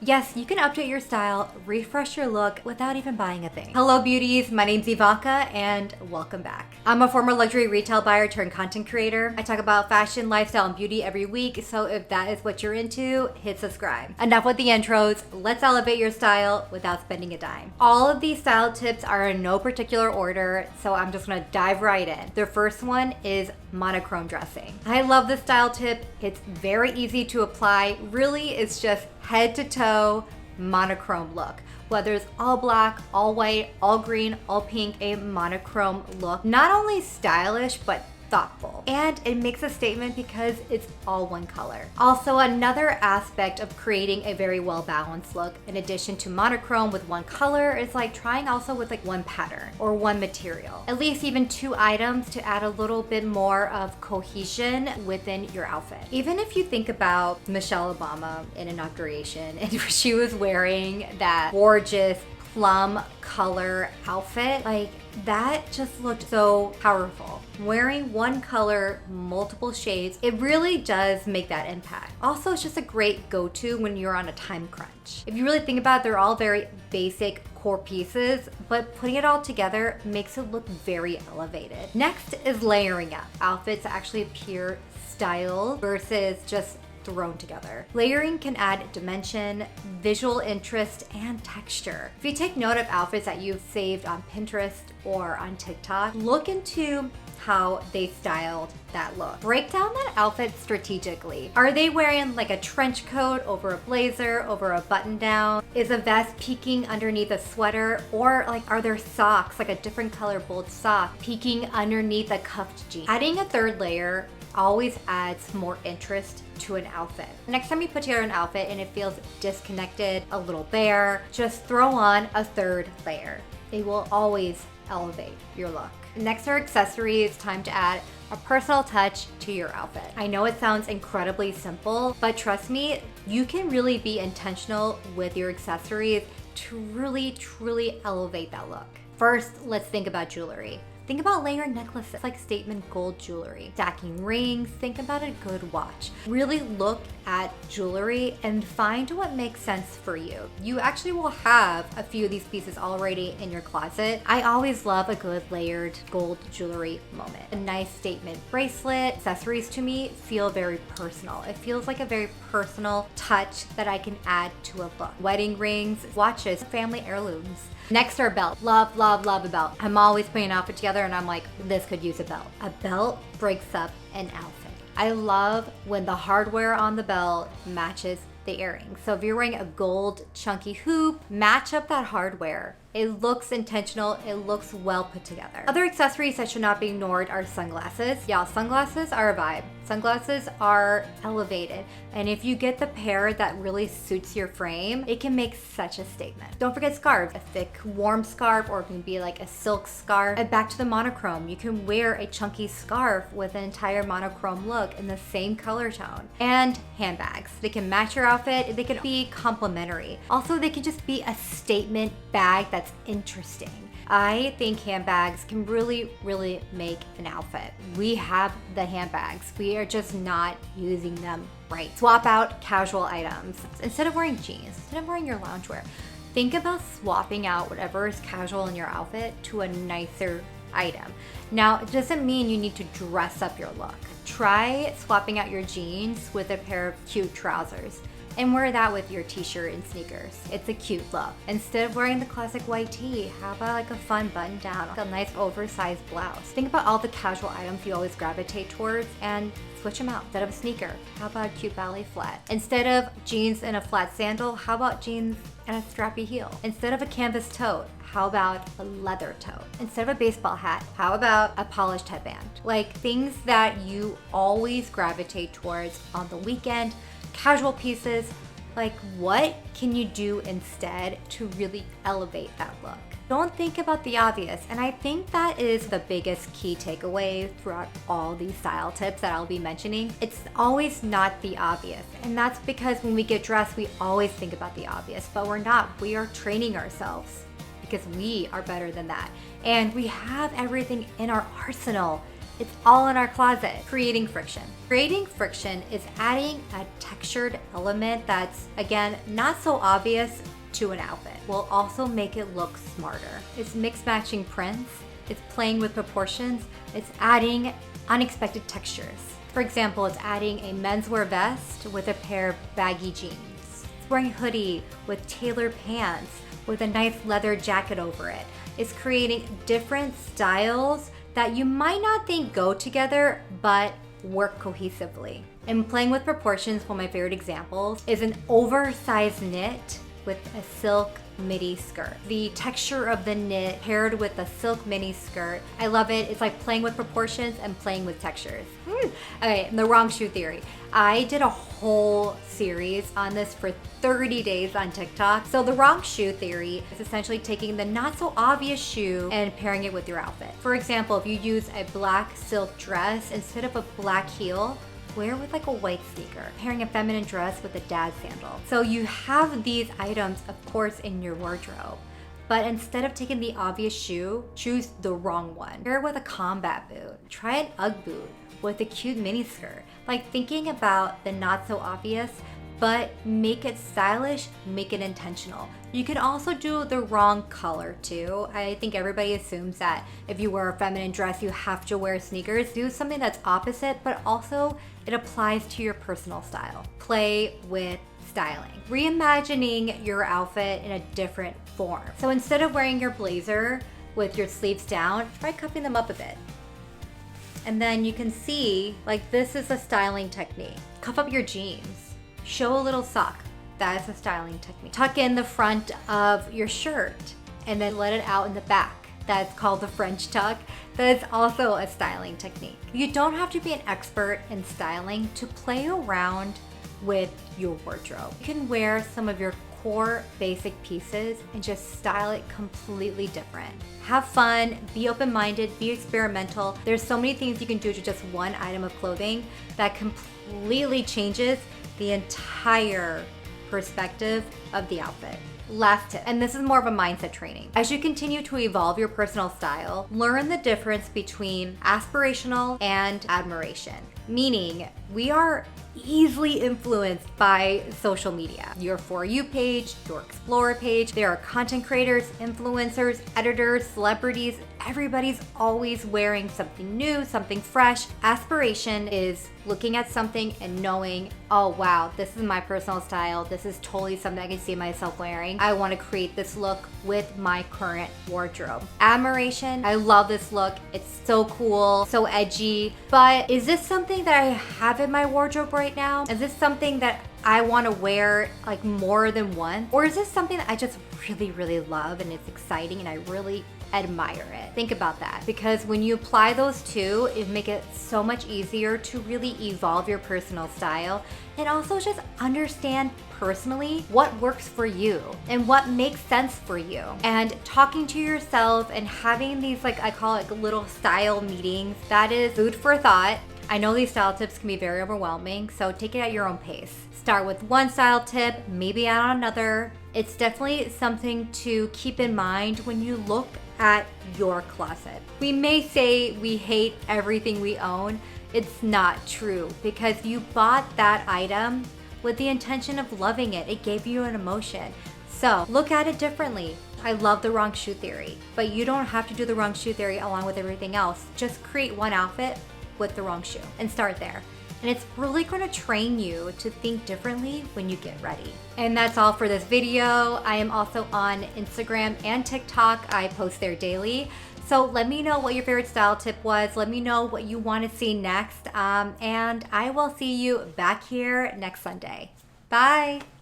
Yes, you can update your style, refresh your look without even buying a thing. Hello beauties, my name's Ivanka and welcome back. I'm a former luxury retail buyer turned content creator. I talk about fashion, lifestyle, and beauty every week, so if that is what you're into, hit subscribe. Enough with the intros, let's elevate your style without spending a dime. All of these style tips are in no particular order, so I'm just gonna dive right in. The first one is monochrome dressing. I love this style tip. It's very easy to apply. Really, it's just head to toe monochrome look. Whether it's all black, all white, all green, all pink, a monochrome look. Not only stylish, but thoughtful. And it makes a statement because it's all one color. Also, another aspect of creating a very well-balanced look, in addition to monochrome with one color, is like trying also with like one pattern or one material. At least even two items to add a little bit more of cohesion within your outfit. Even if you think about Michelle Obama in inauguration and she was wearing that gorgeous plum color outfit, like that just looked so powerful. Wearing one color, multiple shades, it really does make that impact. Also, it's just a great go-to when you're on a time crunch. If you really think about it, they're all very basic core pieces, but putting it all together makes it look very elevated. Next is layering up. Outfits actually appear styled versus just thrown together. Layering can add dimension, visual interest, and texture. If you take note of outfits that you've saved on Pinterest or on TikTok, look into how they styled that look. Break down that outfit strategically. Are they wearing like a trench coat over a blazer, over a button down? Is a vest peeking underneath a sweater? Or like are there socks, like a different color bold sock, peeking underneath a cuffed jean? Adding a third layer always adds more interest to an outfit. Next time you put together an outfit and it feels disconnected, a little bare, just throw on a third layer. It will always elevate your look. Next are accessories. Time to add a personal touch to your outfit. I know it sounds incredibly simple, but trust me, you can really be intentional with your accessories to really, truly elevate that look. First, let's think about jewelry. Think about layered necklaces, like statement gold jewelry. Stacking rings, think about a good watch. Really look at jewelry and find what makes sense for you. You actually will have a few of these pieces already in your closet. I always love a good layered gold jewelry moment. A nice statement bracelet. Accessories to me feel very personal. It feels like a very personal touch that I can add to a look. Wedding rings, watches, family heirlooms. Next are belts. Love, love, love a belt. I'm always putting an outfit together and I'm like, this could use a belt. A belt breaks up an outfit. I love when the hardware on the belt matches the earrings. So if you're wearing a gold chunky hoop, match up that hardware. It looks intentional, it looks well put together. Other accessories that should not be ignored are sunglasses. Yeah, sunglasses are a vibe. Sunglasses are elevated. And if you get the pair that really suits your frame, it can make such a statement. Don't forget scarves. A thick, warm scarf, or it can be like a silk scarf. And back to the monochrome, you can wear a chunky scarf with an entire monochrome look in the same color tone. And handbags. They can match your outfit, they can be complementary. Also, they can just be a statement bag that's interesting. I think handbags can really, really make an outfit. We have the handbags. We are just not using them right. Swap out casual items. Instead of wearing jeans, instead of wearing your loungewear, think about swapping out whatever is casual in your outfit to a nicer item. Now, it doesn't mean you need to dress up your look. Try swapping out your jeans with a pair of cute trousers. And wear that with your t-shirt and sneakers. It's a cute look. Instead of wearing the classic white tee, how about like a fun button down, like a nice oversized blouse? Think about all the casual items you always gravitate towards and switch them out. Instead of a sneaker, how about a cute ballet flat? Instead of jeans and a flat sandal, how about jeans and a strappy heel? Instead of a canvas tote, how about a leather tote? Instead of a baseball hat, how about a polished headband? Like things that you always gravitate towards on the weekend, casual pieces, like what can you do instead to really elevate that look? Don't think about the obvious, and I think that is the biggest key takeaway throughout all these style tips that I'll be mentioning. It's always not the obvious, and that's because when we get dressed, we always think about the obvious, but we're not. We are training ourselves because we are better than that, and we have everything in our arsenal It's all in our closet. Creating friction. Creating friction is adding a textured element that's, again, not so obvious to an outfit. Will also make it look smarter. It's mix matching prints. It's playing with proportions. It's adding unexpected textures. For example, it's adding a menswear vest with a pair of baggy jeans. It's wearing a hoodie with tailored pants with a nice leather jacket over it. It's creating different styles that you might not think go together, but work cohesively. And playing with proportions, one of my favorite examples, is an oversized knit with a silk midi skirt. The texture of the knit paired with the silk mini skirt, I love it. It's like playing with proportions and playing with textures. Okay, the wrong shoe theory. I did a whole series on this for 30 days on TikTok. So the wrong shoe theory is essentially taking the not so obvious shoe and pairing it with your outfit. For example, if you use a black silk dress, instead of a black heel, wear with like a white sneaker, pairing a feminine dress with a dad sandal. So you have these items, of course, in your wardrobe, but instead of taking the obvious shoe, choose the wrong one. Pair it with a combat boot. Try an UGG boot with a cute mini skirt. Like thinking about the not so obvious, but make it stylish, make it intentional. You can also do the wrong color too. I think everybody assumes that if you wear a feminine dress, you have to wear sneakers. Do something that's opposite, but also it applies to your personal style. Play with styling. Reimagining your outfit in a different form. So instead of wearing your blazer with your sleeves down, try cuffing them up a bit. And then you can see, like, this is a styling technique. Cuff up your jeans. Show a little sock. That is a styling technique. Tuck in the front of your shirt and then let it out in the back. That's called the French tuck. That is also a styling technique. You don't have to be an expert in styling to play around with your wardrobe. You can wear some of your core basic pieces and just style it completely different. Have fun, be open-minded, be experimental. There's so many things you can do to just one item of clothing that completely changes the entire perspective of the outfit. Last tip, and this is more of a mindset training. As you continue to evolve your personal style, learn the difference between aspirational and admiration. Meaning, we are easily influenced by social media. Your For You page, your Explore page, there are content creators, influencers, editors, celebrities. Everybody's always wearing something new, something fresh. Aspiration is looking at something and knowing, oh wow, this is my personal style. This is totally something I can see myself wearing. I want to create this look with my current wardrobe. Admiration, I love this look. It's so cool, so edgy. But is this something that I have in my wardrobe right now? Is this something that I want to wear like more than once? Or is this something that I just really, really love and it's exciting and I really admire it? Think about that, because when you apply those two, it make it so much easier to really evolve your personal style and also just understand personally what works for you and what makes sense for you. And talking to yourself and having these, like I call it little style meetings, that is food for thought. I know these style tips can be very overwhelming, so take it at your own pace. Start with one style tip, maybe add on another. It's definitely something to keep in mind when you look at your closet. We may say we hate everything we own. It's not true, because you bought that item with the intention of loving it. It gave you an emotion. So look at it differently. I love the wrong shoe theory, but you don't have to do the wrong shoe theory along with everything else. Just create one outfit with the wrong shoe and start there. And it's really going to train you to think differently when you get ready. And that's all for this video. I am also on Instagram and TikTok. I post there daily. So let me know what your favorite style tip was. Let me know what you want to see next. And I will see you back here next Sunday. Bye.